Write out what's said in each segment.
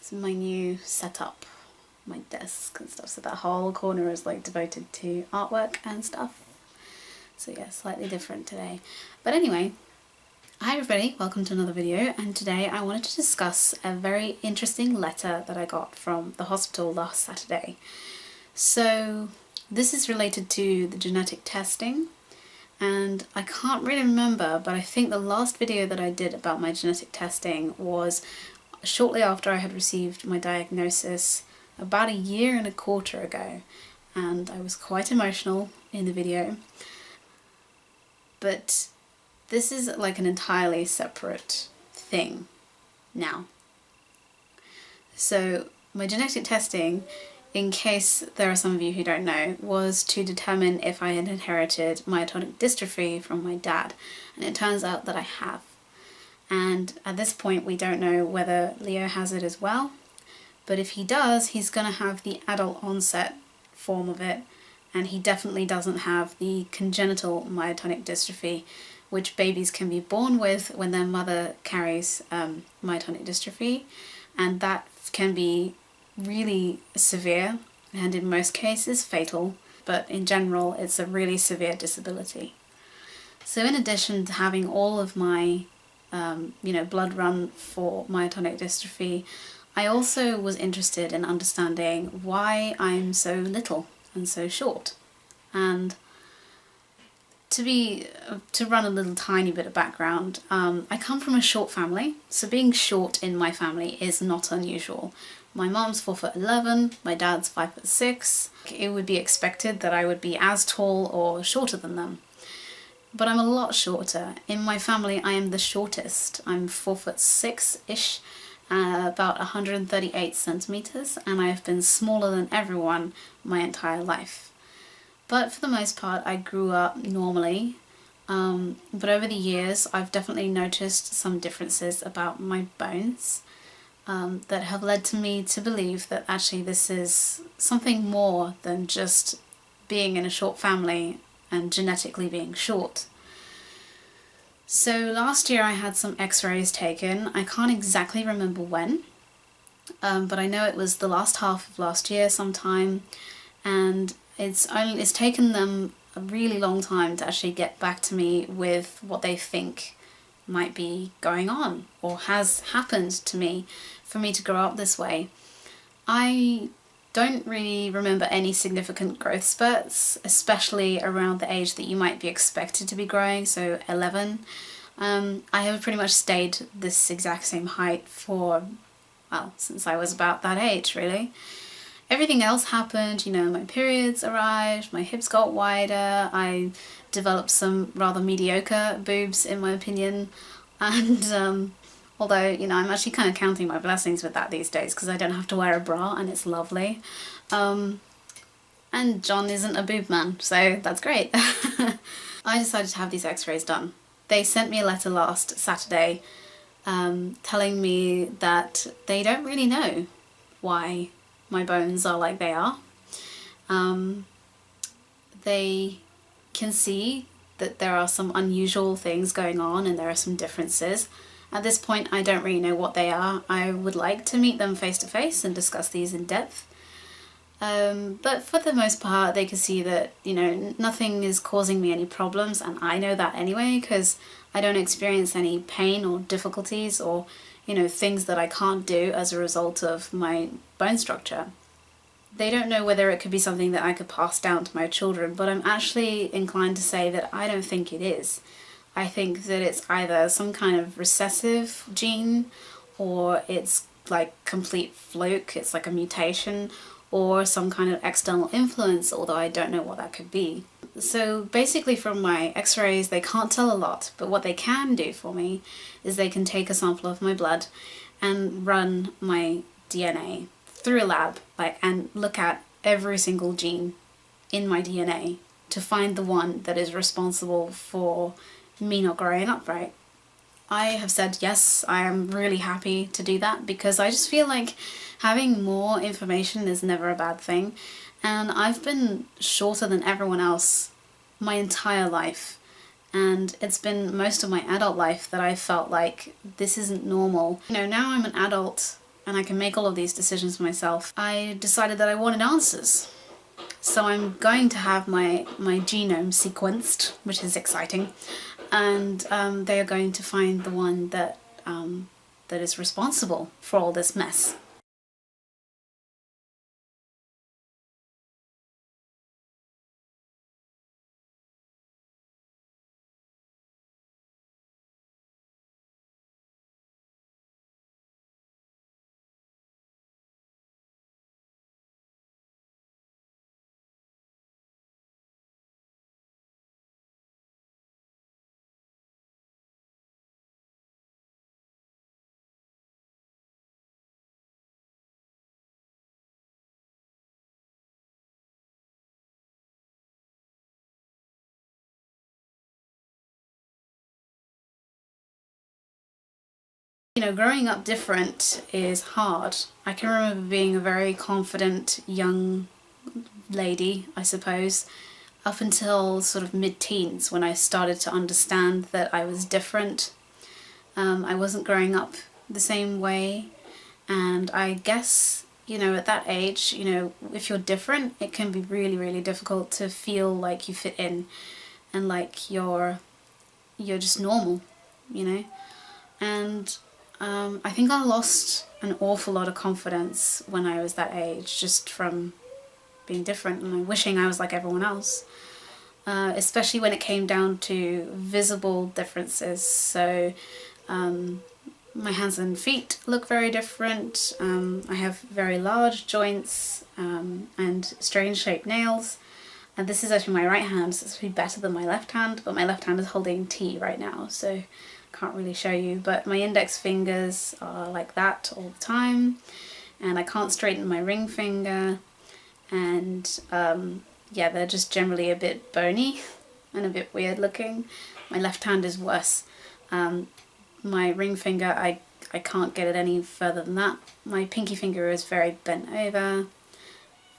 This is my new setup, my desk and stuff, so that whole corner is like devoted to artwork and stuff. So yeah, slightly different today. But anyway, hi everybody, welcome to another video, and today I wanted to discuss a very interesting letter that I got from the hospital last Saturday. So this is related to the genetic testing, and I can't really remember, but I think the last video that I did about my genetic testing was shortly after I had received my diagnosis about 1.25 years ago, and I was quite emotional in the video. But this is like an entirely separate thing now. So my genetic testing, in case there are some of you who don't know, was to determine if I had inherited myotonic dystrophy from my dad, and it turns out that I have. And at this point we don't know whether Leo has it as well, but if he does, he's going to have the adult onset form of it, and he definitely doesn't have the congenital myotonic dystrophy, which babies can be born with when their mother carries myotonic dystrophy, and that can be really severe and in most cases fatal, but in general it's a really severe disability. So in addition to having all of my blood run for myotonic dystrophy, I also was interested in understanding why I'm so little and so short. And to run a little tiny bit of background, I come from a short family, so being short in my family is not unusual. My mom's 4'11", my dad's 5'6". It would be expected that I would be as tall or shorter than them. But I'm a lot shorter. In my family I am the shortest. I'm 4'6"-ish, about 138 centimeters, and I have been smaller than everyone my entire life. But for the most part I grew up normally, but over the years I've definitely noticed some differences about my bones that have led to me to believe that actually this is something more than just being in a short family and genetically being short. So last year I had some x-rays taken. I can't exactly remember when, but I know it was the last half of last year sometime, and it's taken them a really long time to actually get back to me with what they think might be going on or has happened to me for me to grow up this way. I don't really remember any significant growth spurts, especially around the age that you might be expected to be growing, so 11. I have pretty much stayed this exact same height for, well, since I was about that age, really. Everything else happened, my periods arrived, my hips got wider, I developed some rather mediocre boobs in my opinion, and although, I'm actually kind of counting my blessings with that these days because I don't have to wear a bra and it's lovely. And John isn't a boob man, so that's great. I decided to have these x-rays done. They sent me a letter last Saturday telling me that they don't really know why my bones are like they are. They can see that there are some unusual things going on and there are some differences. At this point I don't really know what they are. I would like to meet them face to face and discuss these in depth. But for the most part they can see that, nothing is causing me any problems, and I know that anyway because I don't experience any pain or difficulties or, things that I can't do as a result of my bone structure. They don't know whether it could be something that I could pass down to my children, but I'm actually inclined to say that I don't think it is. I think that it's either some kind of recessive gene, or it's like complete fluke, it's like a mutation, or some kind of external influence, although I don't know what that could be. So basically from my x-rays they can't tell a lot, but what they can do for me is they can take a sample of my blood and run my DNA through a lab, and look at every single gene in my DNA to find the one that is responsible for me not growing up right. I have said yes, I am really happy to do that because I just feel like having more information is never a bad thing, and I've been shorter than everyone else my entire life, and it's been most of my adult life that I felt like this isn't normal. Now I'm an adult and I can make all of these decisions for myself, I decided that I wanted answers. So I'm going to have my genome sequenced, which is exciting, and they are going to find the one that that is responsible for all this mess. You know, growing up different is hard. I can remember being a very confident young lady, I suppose, up until sort of mid-teens when I started to understand that I was different. I wasn't growing up the same way, and I guess, you know, at that age, you know, if you're different, it can be really, really difficult to feel like you fit in and like you're just normal, you know. And I think I lost an awful lot of confidence when I was that age, just from being different and wishing I was like everyone else. Especially when it came down to visible differences. So my hands and feet look very different. I have very large joints and strange shaped nails. And this is actually my right hand, so it's actually better than my left hand, but my left hand is holding tea right now, so can't really show you. But my index fingers are like that all the time, and I can't straighten my ring finger, and yeah, they're just generally a bit bony and a bit weird looking. My left hand is worse. My ring finger, I can't get it any further than that. My pinky finger is very bent over.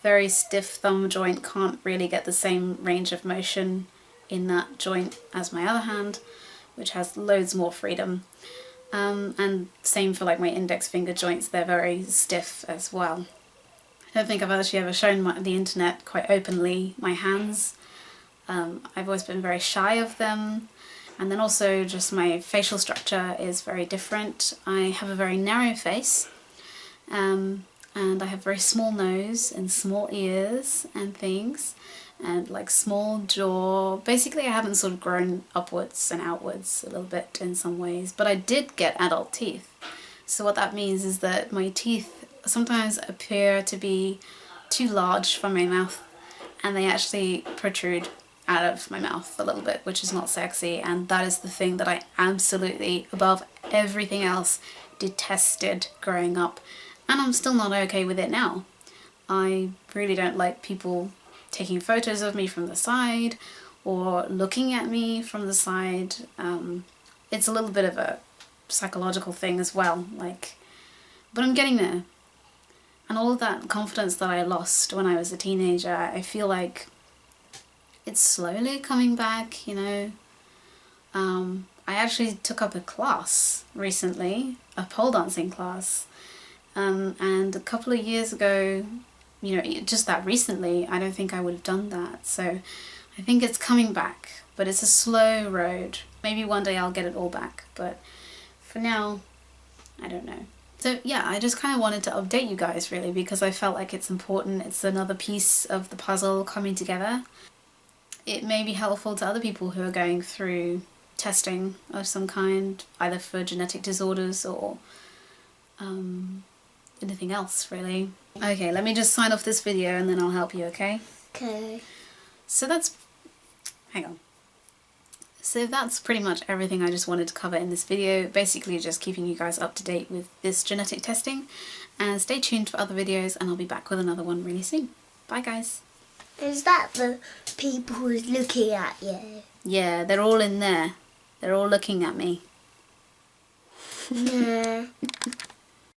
Very stiff thumb joint, can't really get the same range of motion in that joint as my other hand, which has loads more freedom. And same for like my index finger joints, they're very stiff as well. I don't think I've actually ever shown the internet quite openly my hands. I've always been very shy of them. And then also just my facial structure is very different. I have a very narrow face. And I have very small nose and small ears and things, and like small jaw. Basically I haven't sort of grown upwards and outwards a little bit in some ways, but I did get adult teeth. So what that means is that my teeth sometimes appear to be too large for my mouth, and they actually protrude out of my mouth a little bit, which is not sexy, and that is the thing that I absolutely, above everything else, detested growing up. And I'm still not okay with it now. I really don't like people taking photos of me from the side or looking at me from the side. It's a little bit of a psychological thing as well, like, but I'm getting there. And all of that confidence that I lost when I was a teenager, I feel like it's slowly coming back, you know. I actually took up a class recently, a pole dancing class. And a couple of years ago, you know, just that recently, I don't think I would have done that. So I think it's coming back, but it's a slow road. Maybe one day I'll get it all back, but for now, I don't know. So yeah, I just kind of wanted to update you guys really, because I felt like it's important. It's another piece of the puzzle coming together. It may be helpful to other people who are going through testing of some kind, either for genetic disorders or anything else really. Okay, let me just sign off this video and then I'll help you, okay? Okay. So hang on. So that's pretty much everything I just wanted to cover in this video. Basically just keeping you guys up to date with this genetic testing, and stay tuned for other videos, and I'll be back with another one really soon. Bye guys. Is that the people who's looking at you? Yeah, they're all in there. They're all looking at me. Yeah.